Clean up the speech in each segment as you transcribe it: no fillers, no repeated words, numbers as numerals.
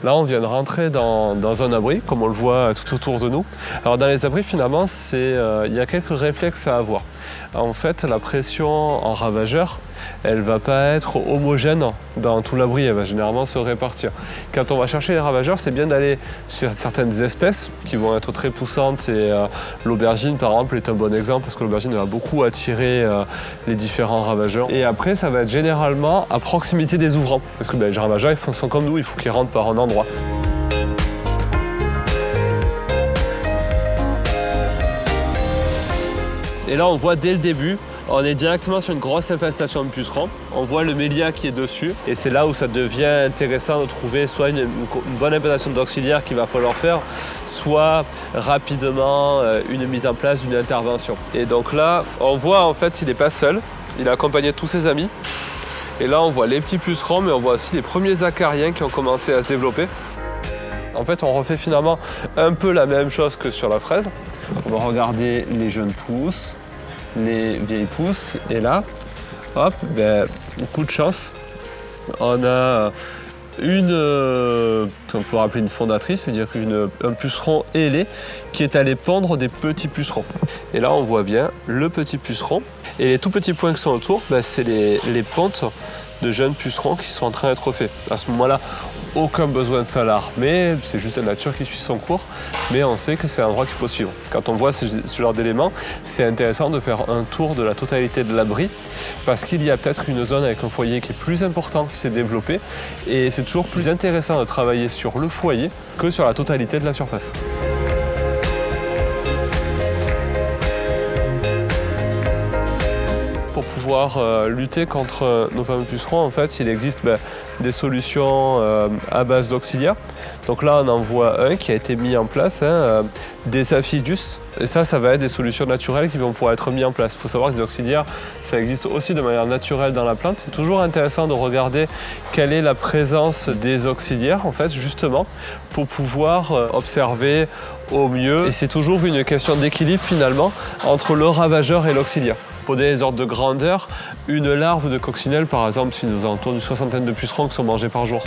Là, on vient de rentrer dans un abri, comme on le voit tout autour de nous. Alors dans les abris, finalement, il y a quelques réflexes à avoir. En fait, la pression en ravageur, elle ne va pas être homogène dans tout l'abri, elle va généralement se répartir. Quand on va chercher les ravageurs, c'est bien d'aller sur certaines espèces qui vont être très poussantes et l'aubergine, par exemple, est un bon exemple parce que l'aubergine va beaucoup attirer les différents ravageurs. Et après, ça va être généralement à proximité des ouvrants parce que les ravageurs, ils sont comme nous, il faut qu'ils rentrent par un endroit. Et là, on voit dès le début, on est directement sur une grosse infestation de pucerons. On voit le mélia qui est dessus. Et c'est là où ça devient intéressant de trouver soit une bonne implantation d'auxiliaire qu'il va falloir faire, soit rapidement une mise en place d'une intervention. Et donc là, on voit en fait, il n'est pas seul. Il a accompagné tous ses amis. Et là, on voit les petits pucerons, mais on voit aussi les premiers acariens qui ont commencé à se développer. En fait, on refait finalement un peu la même chose que sur la fraise. On va regarder les jeunes pousses, les vieilles pousses, et là, hop, coup de chance, on a on peut appeler une fondatrice, c'est-à-dire un puceron ailé qui est allé pondre des petits pucerons. Et là, on voit bien le petit puceron, et les tout petits points qui sont autour, c'est les pontes de jeunes pucerons qui sont en train d'être faits. À ce moment-là, aucun besoin de s'alarmer, c'est juste la nature qui suit son cours, mais on sait que c'est un endroit qu'il faut suivre. Quand on voit ce genre d'éléments, c'est intéressant de faire un tour de la totalité de l'abri, parce qu'il y a peut-être une zone avec un foyer qui est plus important, qui s'est développé, et c'est toujours plus intéressant de travailler sur le foyer que sur la totalité de la surface. Pour pouvoir lutter contre nos fameux pucerons, en fait, il existe des solutions à base d'auxiliaires. Donc là, on en voit un qui a été mis en place, des aphidus. Et ça va être des solutions naturelles qui vont pouvoir être mises en place. Il faut savoir que les auxiliaires, ça existe aussi de manière naturelle dans la plante. C'est toujours intéressant de regarder quelle est la présence des auxiliaires, en fait, justement, pour pouvoir observer au mieux. Et c'est toujours une question d'équilibre, finalement, entre le ravageur et l'auxiliaire. Pour donner des ordres de grandeur, une larve de coccinelle, par exemple, c'est nous alentours d'une soixantaine de pucerons qui sont mangés par jour.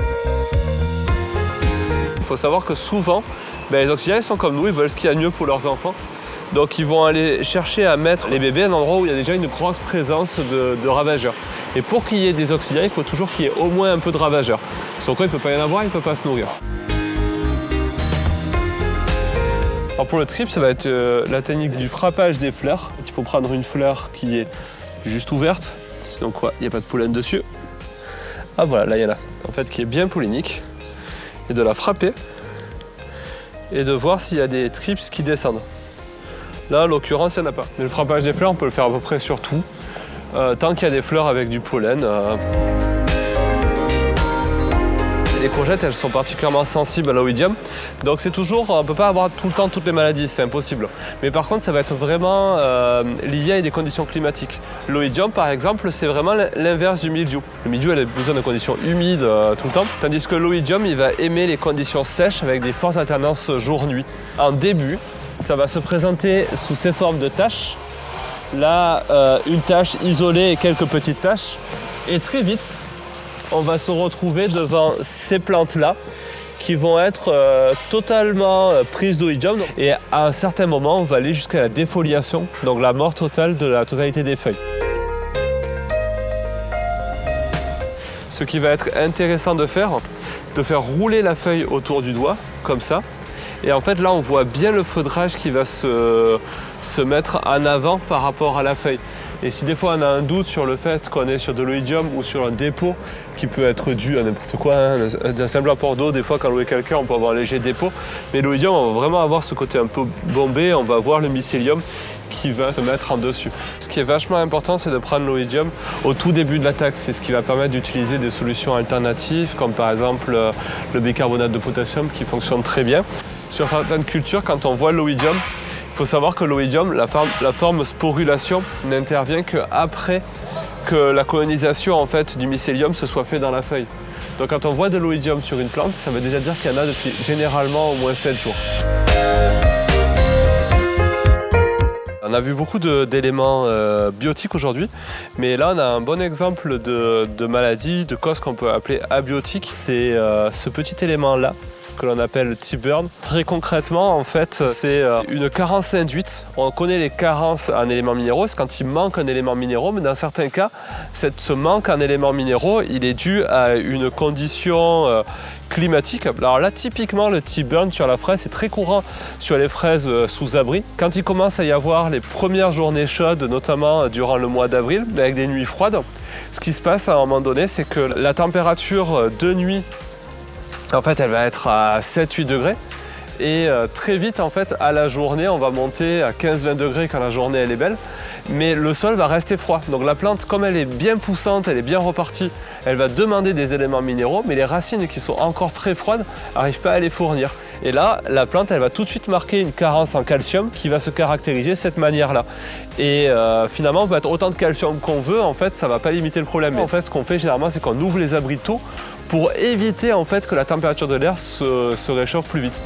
Il faut savoir que souvent, les auxiliaires sont comme nous, ils veulent ce qu'il y a de mieux pour leurs enfants. Donc ils vont aller chercher à mettre les bébés à un endroit où il y a déjà une grosse présence de ravageurs. Et pour qu'il y ait des auxiliaires, il faut toujours qu'il y ait au moins un peu de ravageurs. Sans quoi il ne peut pas y en avoir, il ne peut pas se nourrir. Alors pour le trip, ça va être la technique du frappage des fleurs. Il faut prendre une fleur qui est juste ouverte, sinon quoi, il n'y a pas de pollen dessus. Ah voilà, là il y en a, en fait, qui est bien pollinique. Et de la frapper et de voir s'il y a des trips qui descendent. Là, en l'occurrence, il n'y en a pas. Mais le frappage des fleurs, on peut le faire à peu près sur tout, tant qu'il y a des fleurs avec du pollen. Les courgettes, elles sont particulièrement sensibles à l'oïdium. Donc c'est toujours, on ne peut pas avoir tout le temps toutes les maladies, c'est impossible. Mais par contre, ça va être vraiment lié à des conditions climatiques. L'oïdium, par exemple, c'est vraiment l'inverse du mildiou. Le mildiou, elle a besoin de conditions humides tout le temps, tandis que l'oïdium, il va aimer les conditions sèches avec des fortes alternances jour-nuit. En début, ça va se présenter sous ces formes de taches. Là, une tache isolée et quelques petites taches. Et très vite, on va se retrouver devant ces plantes-là qui vont être totalement prises d'oïdium. Et à un certain moment, on va aller jusqu'à la défoliation, donc la mort totale de la totalité des feuilles. Ce qui va être intéressant de faire, c'est de faire rouler la feuille autour du doigt, comme ça. Et en fait, là, on voit bien le feudrage qui va se mettre en avant par rapport à la feuille. Et si des fois on a un doute sur le fait qu'on est sur de l'oïdium ou sur un dépôt qui peut être dû à n'importe quoi, un simple apport d'eau, des fois quand on est quelqu'un on peut avoir un léger dépôt, mais l'oïdium on va vraiment avoir ce côté un peu bombé, on va voir le mycélium qui va se mettre en dessus. Ce qui est vachement important, c'est de prendre l'oïdium au tout début de l'attaque. C'est ce qui va permettre d'utiliser des solutions alternatives comme par exemple le bicarbonate de potassium qui fonctionne très bien. Sur certaines cultures, quand on voit l'oïdium, il faut savoir que l'oïdium, la forme sporulation, n'intervient qu'après que la colonisation en fait, du mycélium se soit fait dans la feuille. Donc quand on voit de l'oïdium sur une plante, ça veut déjà dire qu'il y en a depuis généralement au moins 7 jours. En a vu beaucoup d'éléments biotiques aujourd'hui, mais là on a un bon exemple de maladie, de cause qu'on peut appeler abiotique. C'est ce petit élément-là que l'on appelle T-burn. Très concrètement, en fait, c'est une carence induite. On connaît les carences en éléments minéraux, c'est quand il manque un élément minéraux, mais dans certains cas, ce manque en éléments minéraux, il est dû à une condition climatique. Alors là, typiquement, le T-burn sur la fraise, c'est très courant sur les fraises sous abri. Quand il commence à y avoir les premières journées chaudes, notamment durant le mois d'avril, avec des nuits froides, ce qui se passe à un moment donné, c'est que la température de nuit, en fait, elle va être à 7-8 degrés. Et très vite, en fait, à la journée, on va monter à 15-20 degrés quand la journée elle est belle. Mais le sol va rester froid. Donc la plante, comme elle est bien poussante, elle est bien repartie, elle va demander des éléments minéraux, mais les racines qui sont encore très froides n'arrivent pas à les fournir. Et là, la plante, elle va tout de suite marquer une carence en calcium qui va se caractériser de cette manière-là. Et finalement, on peut mettre autant de calcium qu'on veut, en fait, ça ne va pas limiter le problème. En fait, ce qu'on fait généralement, c'est qu'on ouvre les abris tôt pour éviter en fait que la température de l'air se réchauffe plus vite.